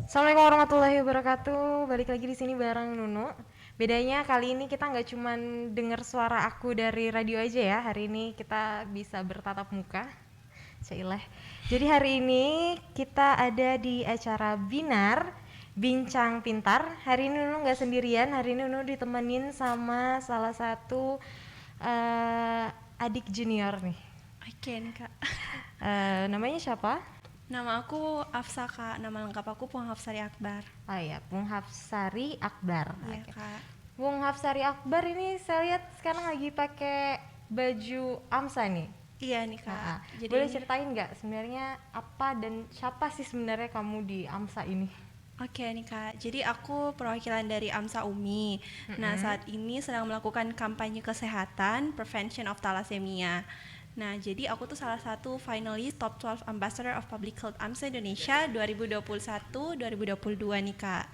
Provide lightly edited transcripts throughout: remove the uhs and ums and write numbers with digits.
Assalamualaikum warahmatullahi wabarakatuh. Balik lagi di sini bareng Nunu. Bedanya kali ini kita nggak cuman denger suara aku dari radio aja ya. Hari ini kita bisa bertatap muka. Cailah. Jadi hari ini kita ada di acara Binar Bincang Pintar. Hari ini Nunu nggak sendirian. Hari ini Nunu ditemenin sama salah satu adik junior nih. Oke nih kak. Namanya siapa? Nama aku Afsa kak. Nama lengkap aku Puang Hafsari Akbar. Oh iya, Bung Hafsari Akbar. Iya Oke. kak. Bung Hafsari Akbar ini saya lihat sekarang lagi pakai baju AMSA nih. Iya nih kak. Nah, Jadi boleh ceritain nggak sebenarnya apa dan siapa sih sebenarnya kamu di AMSA ini? Oke nih kak. Jadi aku perwakilan dari AMSA UMI. Nah saat ini sedang melakukan kampanye kesehatan Prevention of Thalassemia. Nah, jadi aku tuh salah satu finalist Top 12 Ambassador of Public Health AMSA Indonesia 2021-2022 nih Kak.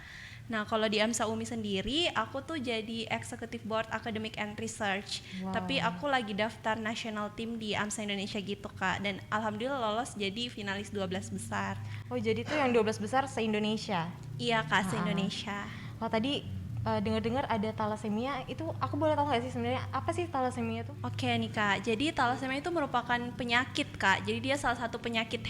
Nah, kalau di AMSA UMI sendiri, aku tuh jadi Executive Board Academic and Research. Wow. Tapi aku lagi daftar national team di AMSA Indonesia gitu Kak. Dan alhamdulillah lolos jadi finalis 12 besar. Oh, jadi tuh yang 12 besar se-Indonesia? Iya Kak, se-Indonesia. Oh, tadi dengar-dengar ada thalassemia, itu aku boleh tahu nggak sih sebenarnya apa sih thalassemia itu? Oke nih Kak, jadi thalassemia itu merupakan penyakit Kak. Jadi dia salah satu penyakit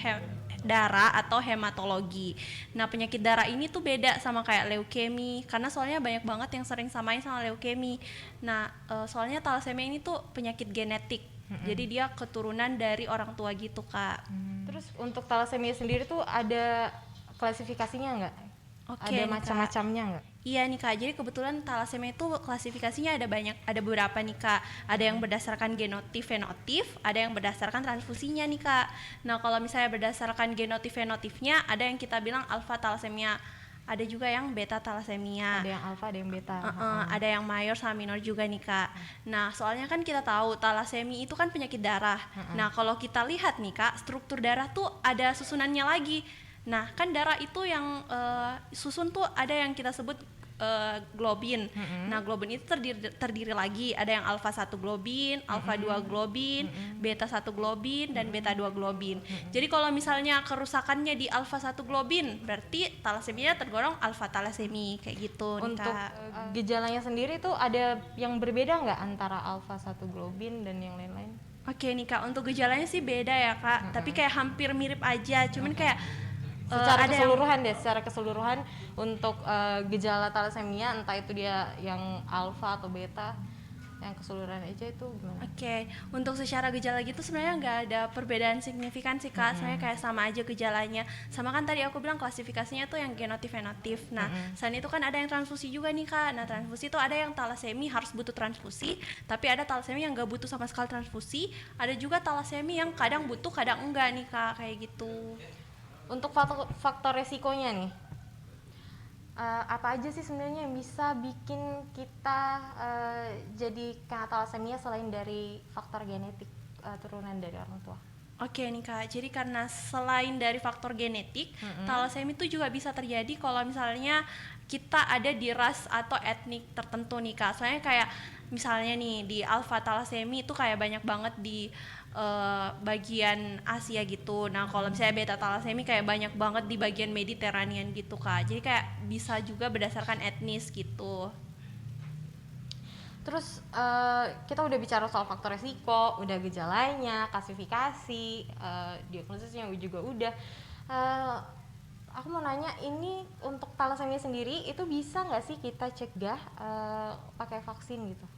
darah atau hematologi. Nah penyakit darah ini tuh beda sama kayak leukemi, karena soalnya banyak banget yang sering samain sama leukemi. Nah soalnya thalassemia ini tuh penyakit genetik, jadi dia keturunan dari orang tua gitu Kak. Terus untuk thalassemia sendiri tuh ada klasifikasinya nggak? Oke, Ada nih, macam-macamnya nggak? Iya nih Kak, jadi kebetulan thalassemia itu klasifikasinya ada banyak, ada beberapa nih Kak. Ada yang berdasarkan genotip fenotip, ada yang berdasarkan transfusinya nih Kak. Nah kalau misalnya berdasarkan genotip fenotipnya, ada yang kita bilang alpha thalassemia, ada juga yang beta thalassemia. Ada yang alfa, ada yang beta. Ada yang mayor sama minor juga nih Kak. Nah soalnya kan kita tahu thalassemia itu kan penyakit darah. Nah kalau kita lihat nih Kak, struktur darah tuh ada susunannya lagi. Nah kan darah itu yang susun tuh ada yang kita sebut globin. Nah globin itu terdiri lagi, ada yang alfa 1 globin, alfa 2 globin, beta 1 globin, dan beta 2 globin. Jadi kalau misalnya kerusakannya di alfa 1 globin, berarti thalassemia tergolong alfa thalassemia kayak gitu. Untuk Kak. gejalanya sendiri tuh ada yang berbeda nggak antara alfa 1 globin dan yang lain-lain? Oke nih Kak, untuk gejalanya sih beda ya Kak, tapi kayak hampir mirip aja, cuman kayak secara keseluruhan untuk gejala thalassemia, entah itu dia yang alfa atau beta, yang keseluruhan aja itu gimana? Oke, untuk secara gejala gitu sebenarnya nggak ada perbedaan signifikan sih Kak, sebenarnya kayak sama aja gejalanya. Sama kan tadi aku bilang klasifikasinya tuh yang genotip fenotip. Nah, selain itu kan ada yang transfusi juga nih Kak. Nah, transfusi itu ada yang thalassemia harus butuh transfusi, tapi ada thalassemia yang nggak butuh sama sekali transfusi. Ada juga thalassemia yang kadang butuh, kadang enggak nih Kak, kayak gitu. Untuk faktor resikonya nih, apa aja sih sebenarnya yang bisa bikin kita jadi kena thalassemia selain dari faktor genetik turunan dari orang tua? Oke nih Kak, jadi karena selain dari faktor genetik, thalassemia itu juga bisa terjadi kalau misalnya kita ada di ras atau etnik tertentu nih Kak. Soalnya kayak misalnya nih di alpha thalassemia itu kayak banyak banget di bagian Asia gitu. Nah kalau misalnya beta thalassemia kayak banyak banget di bagian Mediterranean gitu Kak. Jadi kayak bisa juga berdasarkan etnis gitu. Terus kita udah bicara soal faktor resiko, udah gejalanya, klasifikasi, diagnosisnya juga udah. Aku mau nanya, ini untuk thalassemia sendiri itu bisa nggak sih kita cegah pakai vaksin gitu?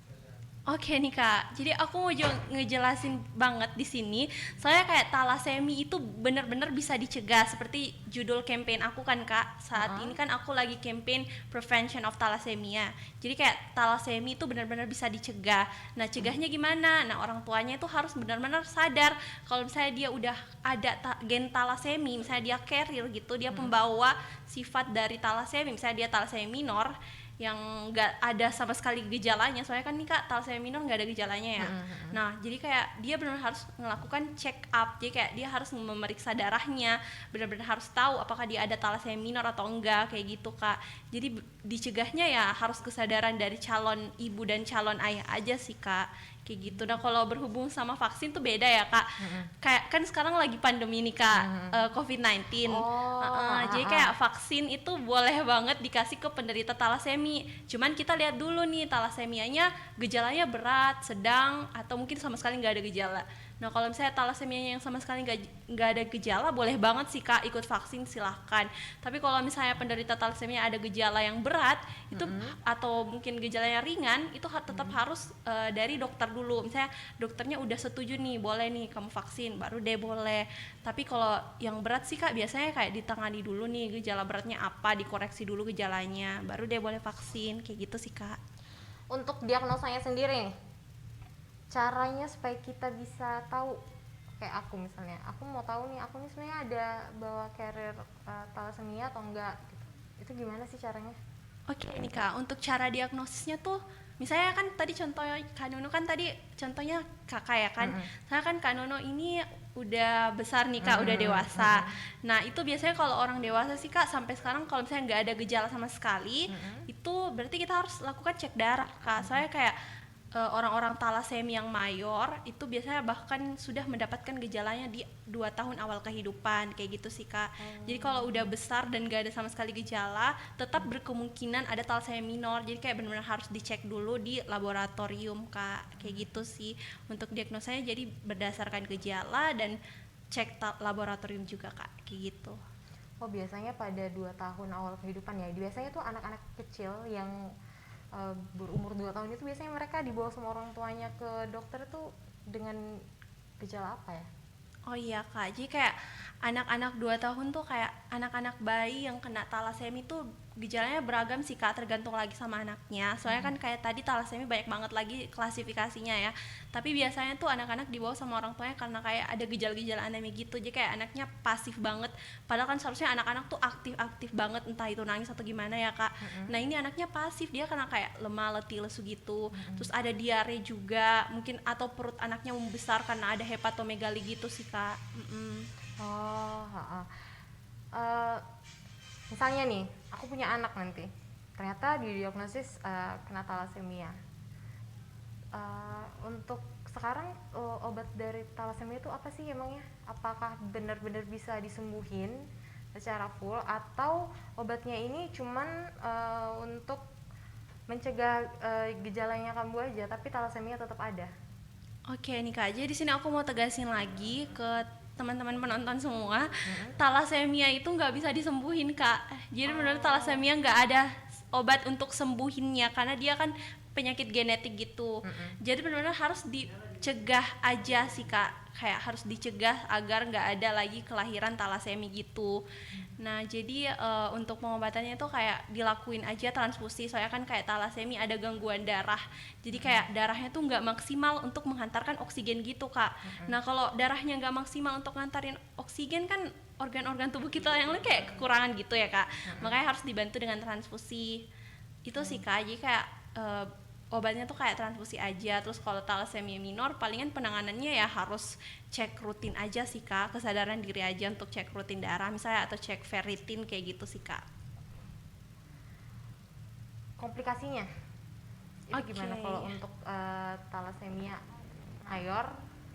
Oke nih Kak, jadi aku mau ngejelasin banget di sini. Soalnya kayak thalassemia itu benar-benar bisa dicegah, seperti judul campaign aku kan Kak. Saat ini kan aku lagi campaign Prevention of Thalassemia. Jadi kayak thalassemia itu benar-benar bisa dicegah. Nah cegahnya gimana? Nah orang tuanya itu harus benar-benar sadar kalau misalnya dia udah ada gen thalassemia, misalnya dia carrier gitu, dia pembawa sifat dari thalassemia, misalnya dia thalassemia minor yang nggak ada sama sekali gejalanya, soalnya kan nih Kak thalassemia minor nggak ada gejalanya ya. Nah jadi kayak dia benar-benar harus melakukan check up, jadi kayak dia harus memeriksa darahnya, benar-benar harus tahu apakah dia ada thalassemia minor atau enggak kayak gitu Kak. Jadi dicegahnya ya harus kesadaran dari calon ibu dan calon ayah aja sih Kak, kayak gitu. Nah kalau berhubung sama vaksin tuh beda ya kak, kayak kan sekarang lagi pandemi nih kak, COVID-19. Jadi kayak vaksin itu boleh banget dikasih ke penderita talasemi, cuman kita lihat dulu nih talasemianya gejalanya berat, sedang, atau mungkin sama sekali nggak ada gejala. Nah kalau misalnya talasemia yang sama sekali nggak ada gejala, boleh banget sih kak ikut vaksin, silahkan. Tapi kalau misalnya penderita talasemia ada gejala yang berat itu atau mungkin gejalanya ringan, itu tetap harus dari dokter dulu. Misalnya dokternya udah setuju nih, boleh nih kamu vaksin, baru deh boleh. Tapi kalau yang berat sih kak biasanya kayak ditangani dulu nih gejala beratnya apa, dikoreksi dulu gejalanya, baru deh boleh vaksin, kayak gitu sih kak. Untuk diagnosanya sendiri nih, caranya supaya kita bisa tahu, kayak aku misalnya, aku mau tahu nih aku nih sebenarnya ada bawa carrier thalassemia atau enggak gitu. Itu gimana sih caranya? Oke nih kak, untuk cara diagnosisnya tuh, misalnya kan tadi contohnya Kak Nuno kan tadi contohnya kakak ya kan, saya kan Kak Nuno ini udah besar nih kak, udah dewasa. Nah itu biasanya kalau orang dewasa sih kak sampai sekarang kalau misalnya nggak ada gejala sama sekali, itu berarti kita harus lakukan cek darah kak. Soalnya kayak orang-orang talasemi yang mayor itu biasanya bahkan sudah mendapatkan gejalanya di 2 tahun awal kehidupan, kayak gitu sih kak. Jadi kalau udah besar dan gak ada sama sekali gejala, tetap berkemungkinan ada talasemi minor. Jadi kayak benar-benar harus dicek dulu di laboratorium kak, kayak gitu sih untuk diagnosanya. Jadi berdasarkan gejala dan cek laboratorium juga kak, kayak gitu. Oh biasanya pada 2 tahun awal kehidupan ya, biasanya tuh anak-anak kecil yang berumur 2 tahun itu biasanya mereka dibawa sama orang tuanya ke dokter tuh dengan gejala apa ya? Oh iya kak, jadi kayak anak-anak 2 tahun tuh kayak anak-anak bayi yang kena talasemi tuh gejalanya beragam sih kak, tergantung lagi sama anaknya. Soalnya kan kayak tadi talasemi banyak banget lagi klasifikasinya ya. Tapi biasanya tuh anak-anak dibawa sama orang tuanya karena kayak ada gejala-gejala anemi gitu. Jadi kayak anaknya pasif banget. Padahal kan seharusnya anak-anak tuh aktif-aktif banget, entah itu nangis atau gimana ya kak. Nah ini anaknya pasif, dia karena kayak lemah, letih, lesu gitu. Terus ada diare juga, mungkin atau perut anaknya membesar karena ada hepatomegali gitu sih kak. Oh, uh, misalnya nih, aku punya anak nanti, ternyata didiagnosis kena thalassemia. Untuk sekarang obat dari thalassemia itu apa sih emangnya? Apakah benar-benar bisa disembuhin secara full atau obatnya ini cuman untuk mencegah gejalanya kambuh aja, tapi thalassemia tetap ada? Oke nih kak, jadi di sini aku mau tegasin lagi ke teman-teman penonton semua, talasemia itu nggak bisa disembuhin kak. Jadi benar talasemia nggak ada obat untuk sembuhinnya karena dia kan penyakit genetik gitu. Jadi benar-benar harus dicegah aja sih kak, kayak harus dicegah agar nggak ada lagi kelahiran talasemi gitu. Nah jadi untuk pengobatannya tuh kayak dilakuin aja transfusi, soalnya kan kayak talasemi ada gangguan darah, jadi kayak darahnya tuh nggak maksimal untuk menghantarkan oksigen gitu kak. Nah kalau darahnya nggak maksimal untuk ngantarin oksigen kan organ-organ tubuh kita yang lain kayak kekurangan gitu ya kak, makanya harus dibantu dengan transfusi itu sih kak. Jadi kayak obatnya tuh kayak transfusi aja. Terus kalau thalassemia minor palingan penanganannya ya harus cek rutin aja sih kak, kesadaran diri aja untuk cek rutin darah misalnya atau cek ferritin kayak gitu sih kak. Komplikasinya itu gimana kalau untuk thalassemia mayor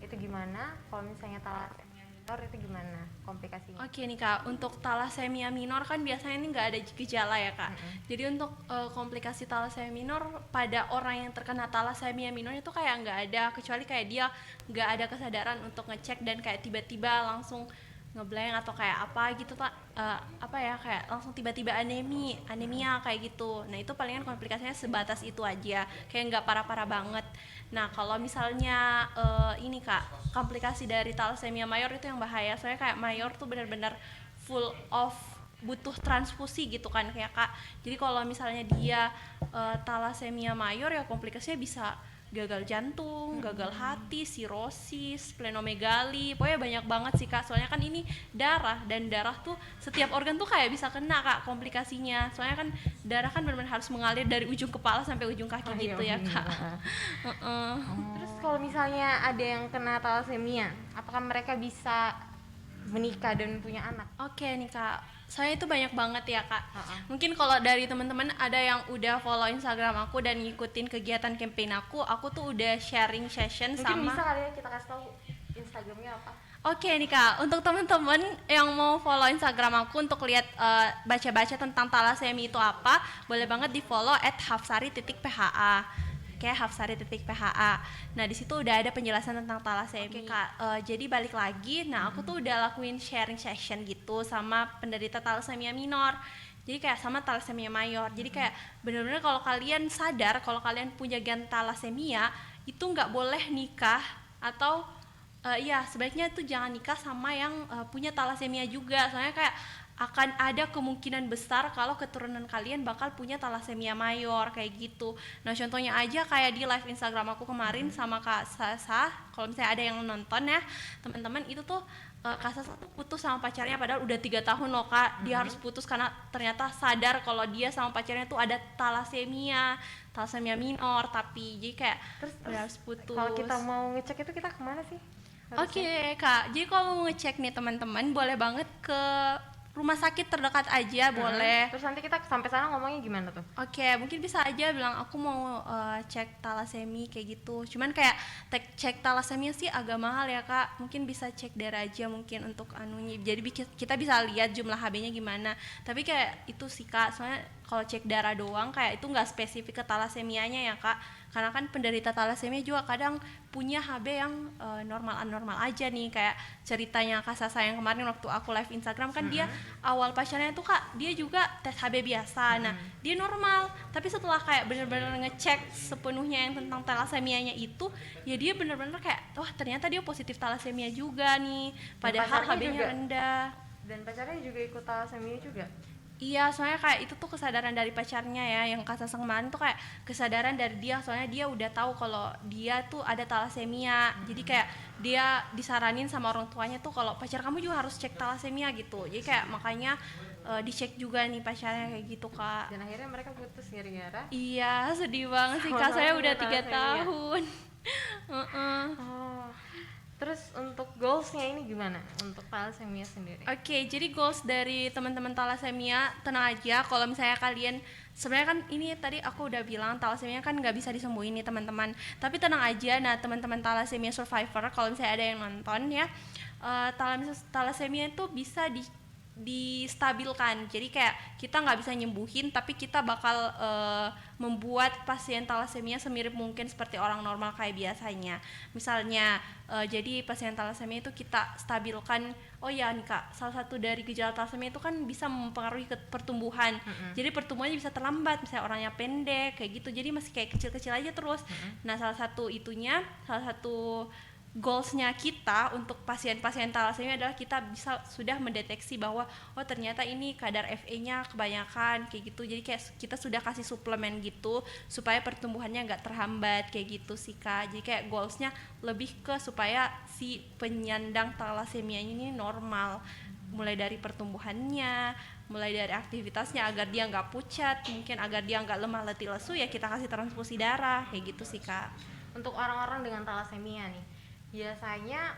itu gimana, kalau misalnya thalassemia minor itu gimana komplikasinya? Oke nih kak, untuk thalassemia minor kan biasanya ini nggak ada gejala ya kak. Jadi untuk komplikasi thalassemia minor pada orang yang terkena thalassemia minor itu kayak nggak ada, kecuali kayak dia nggak ada kesadaran untuk ngecek dan kayak tiba-tiba langsung ngeblank atau kayak apa gitu pak, apa ya kayak langsung tiba-tiba anemia kayak gitu. Nah itu palingan komplikasinya sebatas itu aja, kayak nggak parah-parah banget. Nah kalau misalnya ini kak, komplikasi dari thalassemia mayor itu yang bahaya, soalnya kayak mayor tuh benar-benar full of butuh transfusi gitu kan kayak kak. Jadi kalau misalnya dia thalassemia mayor ya komplikasinya bisa gagal jantung, gagal hati, sirosis, splenomegali, pokoknya banyak banget sih kak. Soalnya kan ini darah, dan darah tuh setiap organ tuh kayak bisa kena kak komplikasinya. Soalnya kan darah kan benar-benar harus mengalir dari ujung kepala sampai ujung kaki gitu ya kak. Terus kalau misalnya ada yang kena thalassemia, apakah mereka bisa menikah dan punya anak? Oke nih kak, Soalnya itu banyak banget ya kak. Ha-ha. Mungkin kalau dari teman-teman ada yang udah follow Instagram aku dan ngikutin kegiatan campaign aku tuh udah sharing session Mungkin sama. bisa kali ya kita kasih tahu Instagramnya apa. Oke nih kak, untuk teman-teman yang mau follow Instagram aku untuk lihat baca-baca tentang talasemi itu apa, boleh banget di follow @hafsari.pha. Kayak hafsari.pha. Nah di situ udah ada penjelasan tentang talasemi. Oke kak, jadi balik lagi. Nah aku tuh udah lakuin sharing session gitu sama penderita talasemia minor. Jadi kayak sama talasemia mayor. Jadi kayak bener-bener kalau kalian sadar kalau kalian punya gen talasemia itu nggak boleh nikah atau iya sebaiknya tuh jangan nikah sama yang punya talasemia juga. Soalnya kayak akan ada kemungkinan besar kalau keturunan kalian bakal punya talasemia mayor kayak gitu. Nah contohnya aja kayak di live Instagram aku kemarin sama Kak Sasa, kalau misalnya ada yang nonton ya teman-teman, itu tuh Kak Sasa tuh putus sama pacarnya padahal udah 3 tahun loh kak. Dia harus putus karena ternyata sadar kalau dia sama pacarnya tuh ada talasemia minor, tapi jadi kayak Terus harus putus. kalau kita mau ngecek itu kita kemana sih? Oke kak, jadi kalau mau ngecek nih teman-teman boleh banget ke rumah sakit terdekat aja boleh. Terus nanti kita sampai sana ngomongnya gimana tuh? Oke, mungkin bisa aja bilang aku mau cek talasemi kayak gitu. Cuman kayak cek talasemia sih agak mahal ya kak. Mungkin bisa cek darah aja mungkin untuk anunya. Jadi kita bisa lihat jumlah HB-nya gimana. Tapi kayak itu sih kak. Soalnya kalau cek darah doang kayak itu nggak spesifik ke talasemianya ya kak. Karena kan penderita talasemia juga kadang punya HB yang normal aja nih. Kayak ceritanya Kak Sasa yang kemarin waktu aku live Instagram kan dia awal pacarnya tuh kak dia juga tes HB biasa. Nah dia normal, tapi setelah kayak bener-bener ngecek sepenuhnya yang tentang talasemianya itu, ya dia bener-bener kayak wah ternyata dia positif talasemia juga nih, padahal pacarnya HB-nya juga? rendah. Dan pacarnya juga ikut talasemia juga. Iya, soalnya kayak itu tuh kesadaran dari pacarnya ya, yang Kak Sasa kemarin tuh kayak kesadaran dari dia, soalnya dia udah tahu kalau dia tuh ada talasemia. Jadi kayak dia disaranin sama orang tuanya tuh kalau pacar kamu juga harus cek talasemia gitu. Jadi kayak makanya dicek juga nih pacarnya kayak gitu kak. Dan akhirnya mereka putus gara-gara Iya, sedih banget sih kak, sama-sama saya punya udah 3 talasemia. tahun. Heeh. Oh. Terus untuk goalsnya ini gimana untuk talasemia sendiri? Oke, jadi goals dari teman-teman talasemia, tenang aja kalau misalnya kalian sebenarnya kan ini tadi aku udah bilang talasemia kan nggak bisa disembuhin nih teman-teman. Tapi tenang aja, nah teman-teman talasemia survivor kalau misalnya ada yang nonton ya, talasemia itu bisa distabilkan. Jadi kayak kita nggak bisa nyembuhin, tapi kita bakal membuat pasien talasemia semirip mungkin seperti orang normal kayak biasanya. Misalnya jadi pasien talasemia itu kita stabilkan. Oh ya nih kak, salah satu dari gejala talasemia itu kan bisa mempengaruhi ke pertumbuhan. Jadi pertumbuhannya bisa terlambat, misalnya orangnya pendek kayak gitu, jadi masih kayak kecil-kecil aja terus. Nah salah satu goalsnya kita untuk pasien-pasien talasemia adalah kita bisa sudah mendeteksi bahwa oh ternyata ini kadar Fe-nya kebanyakan kayak gitu, jadi kayak kita sudah kasih suplemen gitu supaya pertumbuhannya nggak terhambat kayak gitu sih kak. Jadi kayak goalsnya lebih ke supaya si penyandang talasemia ini normal, mulai dari pertumbuhannya, mulai dari aktivitasnya agar dia nggak pucat, mungkin agar dia nggak lemah letih lesu, ya kita kasih transfusi darah kayak gitu sih kak. Untuk orang-orang dengan talasemia nih, biasanya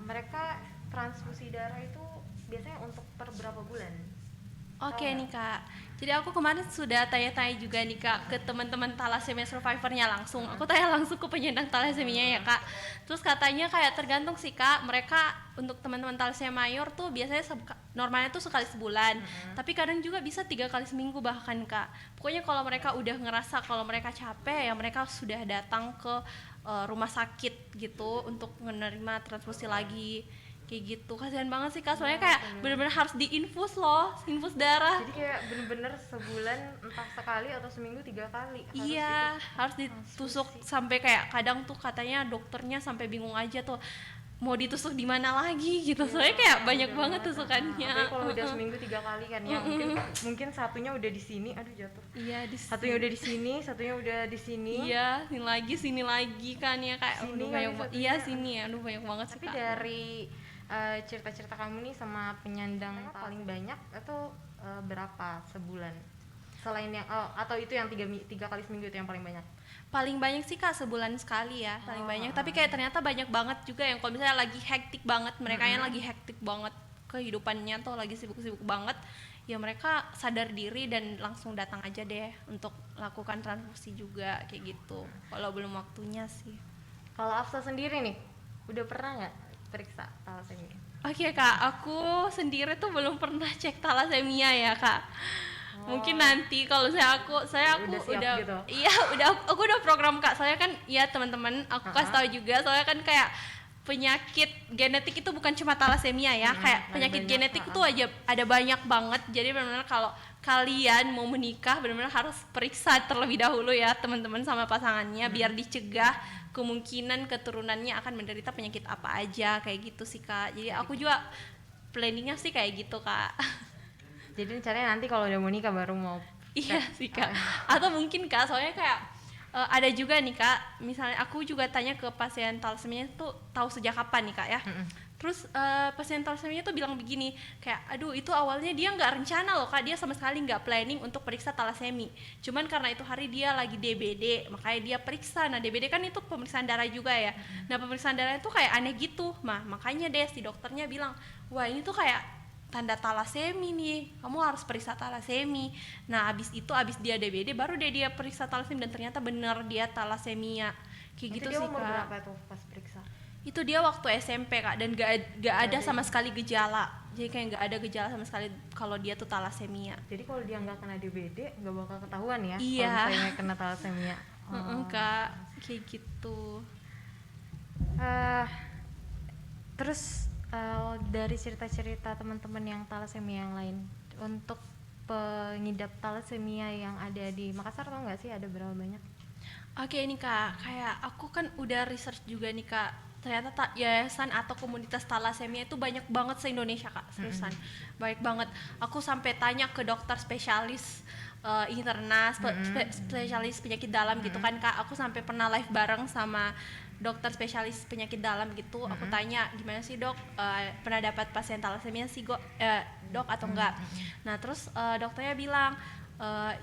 mereka transfusi darah itu biasanya untuk per berapa bulan? Oke nih kak, jadi aku kemarin sudah tanya-tanya juga nih kak ke teman-teman thalassemia survivornya langsung. Aku tanya langsung ke penyandang thalassemia ya kak. Terus katanya kayak tergantung sih kak, mereka untuk teman-teman thalassemia mayor tuh biasanya normalnya tuh sekali sebulan, tapi kadang juga bisa 3 kali seminggu bahkan kak. Pokoknya kalau mereka udah ngerasa kalau mereka capek ya mereka sudah datang ke rumah sakit gitu untuk menerima transfusi lagi kayak gitu. Kasihan banget sih kak, soalnya kayak bener-bener harus diinfus loh, infus darah. Jadi kayak bener-bener sebulan entah sekali atau seminggu 3 kali Iya, harus ditusuk sampai kayak kadang tuh katanya dokternya sampai bingung aja tuh mau ditusuk di mana lagi gitu. Soalnya kayak banyak banget tusukannya. Apalagi kalau udah seminggu 3 kali kan ya, mungkin satunya udah di sini, aduh jatuh. Iya, Satunya udah di sini, satunya udah di sini. Iya, sini lagi kan ya kayak Sini aduh kali banyak satunya. iya sini ya, aduh banyak banget sih Tapi kak. dari cerita-cerita kamu nih sama penyandang paling banyak itu berapa sebulan? Selain yang atau itu yang 3 kali seminggu itu yang paling banyak? Paling banyak sih kak sebulan sekali ya, paling banyak. Tapi kayak ternyata banyak banget juga yang kalau misalnya lagi hektik banget, mereka yang lagi hektik banget. kehidupannya tuh lagi sibuk-sibuk banget, ya mereka sadar diri dan langsung datang aja deh untuk lakukan transfusi juga kayak gitu. Kalau belum waktunya sih. Kalau Afsa sendiri nih, udah pernah nggak periksa thalassemia? Oke kak, aku sendiri tuh belum pernah cek thalassemia ya kak. Mungkin nanti kalau aku Udah siap udah gitu? iya aku udah program kak. Saya kan ya teman-teman aku kasih tahu juga, soalnya kan kayak penyakit genetik itu bukan cuma thalassemia ya, kayak ada penyakit banyak, genetik itu aja ada banyak banget. Jadi benar-benar kalau kalian mau menikah benar-benar harus periksa terlebih dahulu ya teman-teman sama pasangannya, biar dicegah kemungkinan keturunannya akan menderita penyakit apa aja kayak gitu sih kak. Jadi aku juga planningnya sih kayak gitu kak. Jadi rencananya nanti kalau udah mau nikah baru mau Iya cek. sih kak. Atau mungkin kak, soalnya kayak ada juga nih kak, misalnya aku juga tanya ke pasien thalassemia tuh tahu sejak kapan nih kak ya. Terus pasien thalassemia tuh bilang begini, kayak aduh itu awalnya dia nggak rencana loh kak, dia sama sekali nggak planning untuk periksa thalassemia. Cuman karena itu hari dia lagi DBD, makanya dia periksa. Nah DBD kan itu pemeriksaan darah juga ya. Nah pemeriksaan darah itu kayak aneh gitu, makanya deh si dokternya bilang, wah ini tuh kayak tanda thalassemia nih, kamu harus periksa thalassemia. Nah abis dia DBD baru deh dia periksa thalassemia, dan ternyata bener dia thalassemia kayak Itu gitu dia sih umur kak. berapa tuh pas periksa? Itu dia waktu SMP kak, dan gak ada sama sekali gejala, jadi kayak gak ada gejala sama sekali kalau dia tuh thalassemia. Jadi kalau dia nggak kena DBD nggak bakal ketahuan ya Iya. kalau misalnya kena thalassemia. Kak kayak gitu. Eh, terus dari cerita-cerita teman-teman yang thalassemia yang lain, untuk pengidap thalassemia yang ada di Makassar, tau nggak sih ada berapa banyak? Oke nih kak, kayak aku kan udah research juga nih kak, ternyata yayasan atau komunitas thalassemia itu banyak banget se-Indonesia kak, seriusan banyak banget. Aku sampai tanya ke dokter spesialis internas, spesialis penyakit dalam gitu kan kak. Aku sampai pernah live bareng sama dokter spesialis penyakit dalam gitu. Aku tanya, gimana sih dok, pernah dapat pasien thalassemia sih dok atau enggak? Nah terus dokternya bilang,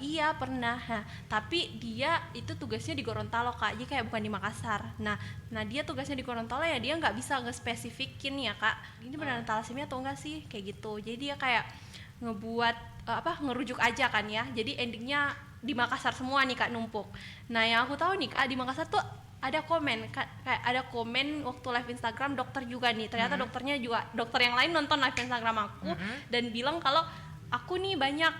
iya pernah. Nah, tapi dia itu tugasnya di Gorontalo kak, jadi kayak bukan di Makassar. Nah dia tugasnya di Gorontalo ya, dia nggak bisa nge-spesifikin ya kak, ini beneran thalassemia atau enggak sih kayak gitu. Jadi dia kayak ngebuat ngerujuk aja kan ya. Jadi endingnya di Makassar semua nih kak numpuk. Nah yang aku tahu nih kak, di Makassar tuh ada komen kayak ada komen waktu live Instagram dokter juga nih. Ternyata dokternya juga, dokter yang lain nonton live Instagram aku dan bilang kalau aku nih banyak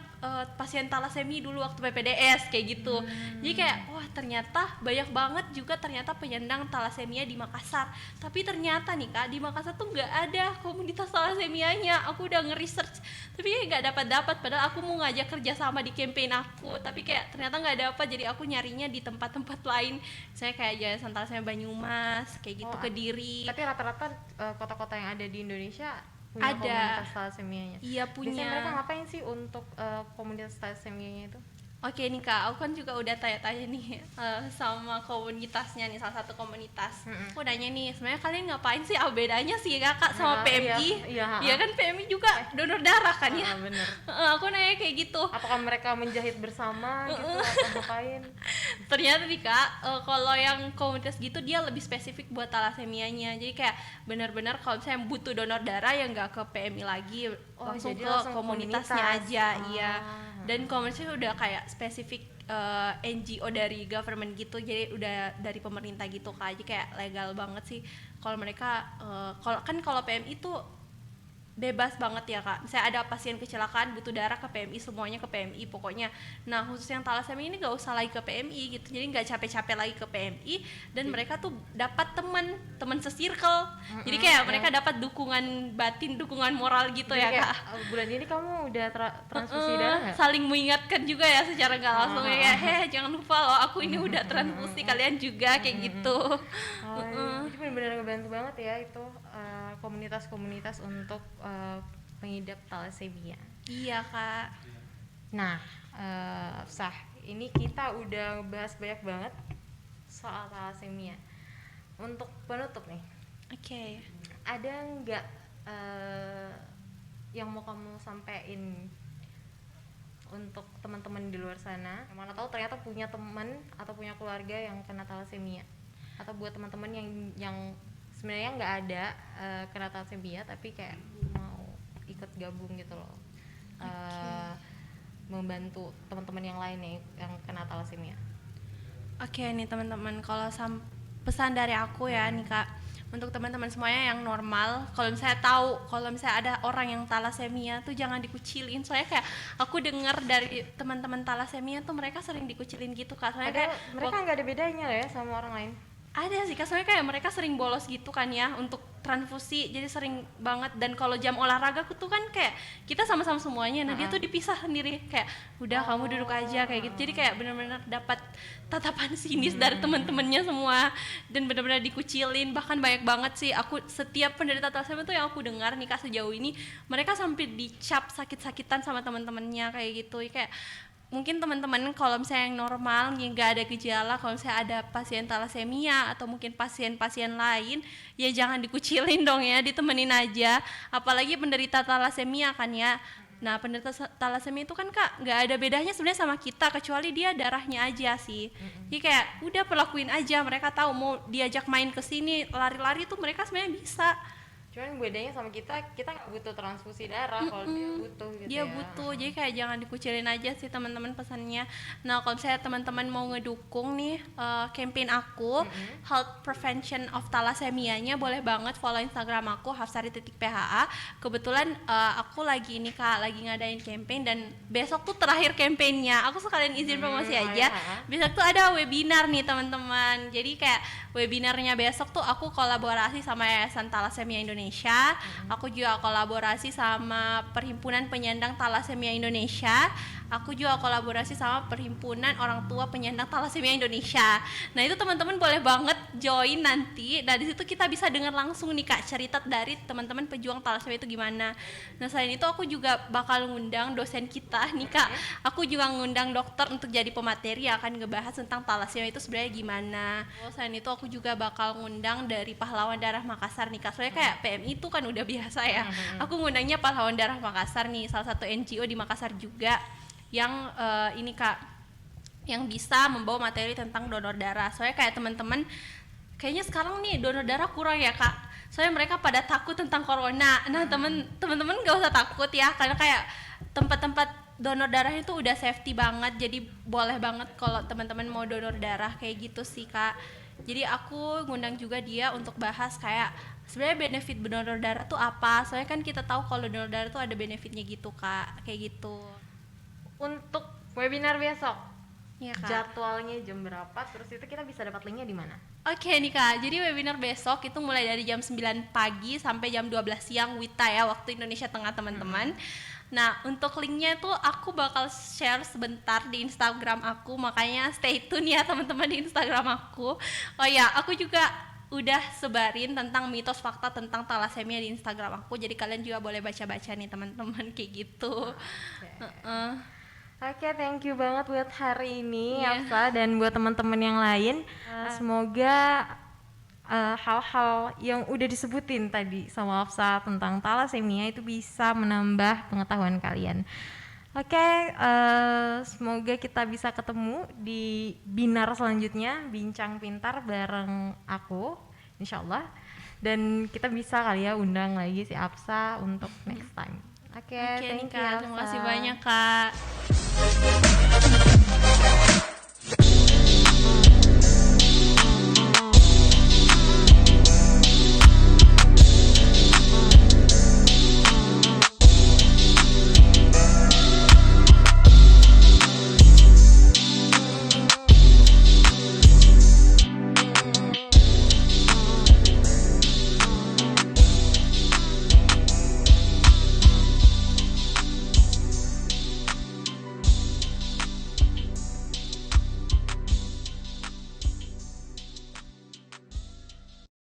pasien thalassemia dulu waktu PPDS kayak gitu. Jadi kayak wah ternyata banyak banget juga ternyata penyandang thalassemia di Makassar. Tapi ternyata nih kak, di Makassar tuh nggak ada komunitas thalassemianya. Aku udah nge-research tapi kayak nggak dapat. Padahal aku mau ngajak kerja sama di campaign aku, tapi kayak ternyata nggak dapat. Jadi aku nyarinya di tempat-tempat lain. Saya kayak Yayasan Thalassemia Banyumas kayak gitu, Kediri. Tapi rata-rata kota-kota yang ada di Indonesia punya Ada. komunitas thalassemianya. Iya punya. Biasanya mereka ngapain sih untuk komunitas thalassemianya itu? Oke nih kak, aku kan juga udah tanya-tanya nih sama komunitasnya nih, salah satu komunitas. Aku nanya nih, sebenarnya kalian ngapain sih? Apa bedanya sih kak sama PMI? Iya kan PMI juga donor darah kan ya? Bener. Aku nanya kayak gitu. Apakah mereka menjahit bersama gitu atau ngapain? Ternyata nih kak, kalau yang komunitas gitu dia lebih spesifik buat thalassemia-nya. Jadi kayak benar-benar kalau misalnya butuh donor darah ya nggak ke PMI lagi, langsung jadi ke langsung komunitasnya komunitas. aja. Iya. Dan komunitasnya udah kayak spesifik NGO dari government gitu, jadi udah dari pemerintah gitu kak. Jadi kayak legal banget sih kalau mereka kalau PMI itu bebas banget ya kak. Misalnya ada pasien kecelakaan butuh darah, ke PMI, semuanya ke PMI pokoknya. Nah khusus yang thalassemia ini gak usah lagi ke PMI gitu, jadi nggak capek-capek lagi ke PMI, dan mereka tuh dapat teman se-circle. Jadi kayak mereka dapat dukungan batin, dukungan moral gitu. Jadi ya kak, bulan ini kamu udah transfusi darah nggak? saling mengingatkan juga ya secara nggak langsung ya, jangan lupa loh aku ini udah transfusi, kalian juga kayak gitu. Itu benar-benar ngebantu banget ya itu komunitas-komunitas untuk pengidap thalassemia. Iya kak. Nah, ini kita udah bahas banyak banget soal thalassemia. Untuk penutup nih, Oke. ada nggak yang mau kamu sampein untuk teman-teman di luar sana? Yang mana tahu ternyata punya teman atau punya keluarga yang kena thalassemia, atau buat teman-teman yang sebenarnya nggak ada kena thalassemia tapi kayak mau ikut gabung gitu loh. Membantu teman-teman yang lain yang kena thalassemia. Oke nih teman-teman, kalau pesan dari aku ya nih Kak, untuk teman-teman semuanya yang normal, kalau misalnya tahu kalau misalnya ada orang yang thalassemia tuh jangan dikucilin. Soalnya kayak aku dengar dari teman-teman thalassemia tuh mereka sering dikucilin gitu Kak. Soalnya kayak Mereka nggak ada bedanya ya sama orang lain. ada sih Kak, soalnya kayak mereka sering bolos gitu kan ya untuk transfusi, jadi sering banget. Dan kalau jam olahraga tuh kan kayak kita sama-sama semuanya, nah dia tuh dipisah sendiri, kayak udah kamu duduk aja kayak gitu. Jadi kayak benar-benar dapat tatapan sinis dari teman-temannya semua, dan benar-benar dikucilin. Bahkan banyak banget sih, aku setiap penderita thalassemia tuh yang aku dengar nih Kak sejauh ini, mereka sampai dicap sakit-sakitan sama teman-temannya kayak gitu. Kayak mungkin teman-teman kalau misalnya yang normal yang nggak ada gejala, kalau misalnya ada pasien thalassemia atau mungkin pasien-pasien lain, ya jangan dikucilin dong ya, ditemenin aja. Apalagi penderita thalassemia kan ya. Nah penderita thalassemia itu kan Kak nggak ada bedanya sebenarnya sama kita, kecuali dia darahnya aja sih. Jadi kayak udah perlakuin aja, mereka tahu mau diajak main ke sini lari-lari tuh mereka sebenarnya bisa. Cuman bedanya sama kita nggak butuh transfusi darah, kalau dia butuh gitu Dia ya. butuh, jadi kayak jangan dikucilin aja sih teman-teman pesannya. Nah kalau misalnya teman-teman mau ngedukung nih campaign aku, Health Prevention of Thalassemia-nya, boleh banget follow Instagram aku hafsari.pha. Kebetulan aku lagi ini Kak, lagi ngadain campaign, dan besok tuh terakhir campaignnya. Aku sekalian izin promosi aja. Besok tuh ada webinar nih teman-teman. Jadi kayak webinarnya besok tuh aku kolaborasi sama Yayasan Thalassemia Indonesia. Aku juga kolaborasi sama Perhimpunan Penyandang Thalassemia Indonesia. Aku juga kolaborasi sama Perhimpunan Orang Tua Penyandang Thalassemia Indonesia. Nah itu teman-teman boleh banget join nanti. Nah di situ kita bisa dengar langsung nih Kak cerita dari teman-teman pejuang thalassemia itu gimana. Nah selain itu aku juga bakal ngundang dosen kita nih Kak. Aku juga ngundang dokter untuk jadi pemateri yang akan ngebahas tentang thalassemia itu sebenarnya gimana. Selain itu aku juga bakal ngundang dari Pahlawan Darah Makassar nih Kak. Soalnya kayak PMI itu kan udah biasa ya. Aku ngundangnya Pahlawan Darah Makassar nih, salah satu NGO di Makassar juga, yang ini Kak, yang bisa membawa materi tentang donor darah. Soalnya kayak teman-teman kayaknya sekarang nih donor darah kurang ya Kak. Soalnya mereka pada takut tentang corona. Nah teman-teman gak usah takut ya, karena kayak tempat-tempat donor darah itu udah safety banget. Jadi boleh banget kalau teman-teman mau donor darah kayak gitu sih Kak. Jadi aku ngundang juga dia untuk bahas kayak sebenarnya benefit donor darah tuh apa. Soalnya kan kita tahu kalau donor darah tuh ada benefitnya gitu Kak, kayak gitu. Untuk webinar besok, Iya Kak. jadwalnya jam berapa? Terus itu kita bisa dapat linknya di mana? Oke nih Kak, jadi webinar besok itu mulai dari jam 9 pagi sampai jam 12 siang WITA ya, waktu Indonesia Tengah teman-teman. Nah untuk linknya itu aku bakal share sebentar di Instagram aku, makanya stay tune ya teman-teman di Instagram aku. Oh ya, aku juga udah sebarin tentang mitos fakta tentang thalassemia di Instagram aku, jadi kalian juga boleh baca-baca nih teman-teman kayak gitu. Oke, thank you banget buat hari ini Iya. Hafsa, dan buat teman-teman yang lain. Semoga hal-hal yang udah disebutin tadi sama Hafsa tentang thalassemia itu bisa menambah pengetahuan kalian. Oke, semoga kita bisa ketemu di binar selanjutnya, Bincang Pintar bareng aku, insyaallah. Dan kita bisa kali ya undang lagi si Hafsa untuk next time. Oke, Oke nih thank you Kak, terima kasih Hafsa. banyak Kak.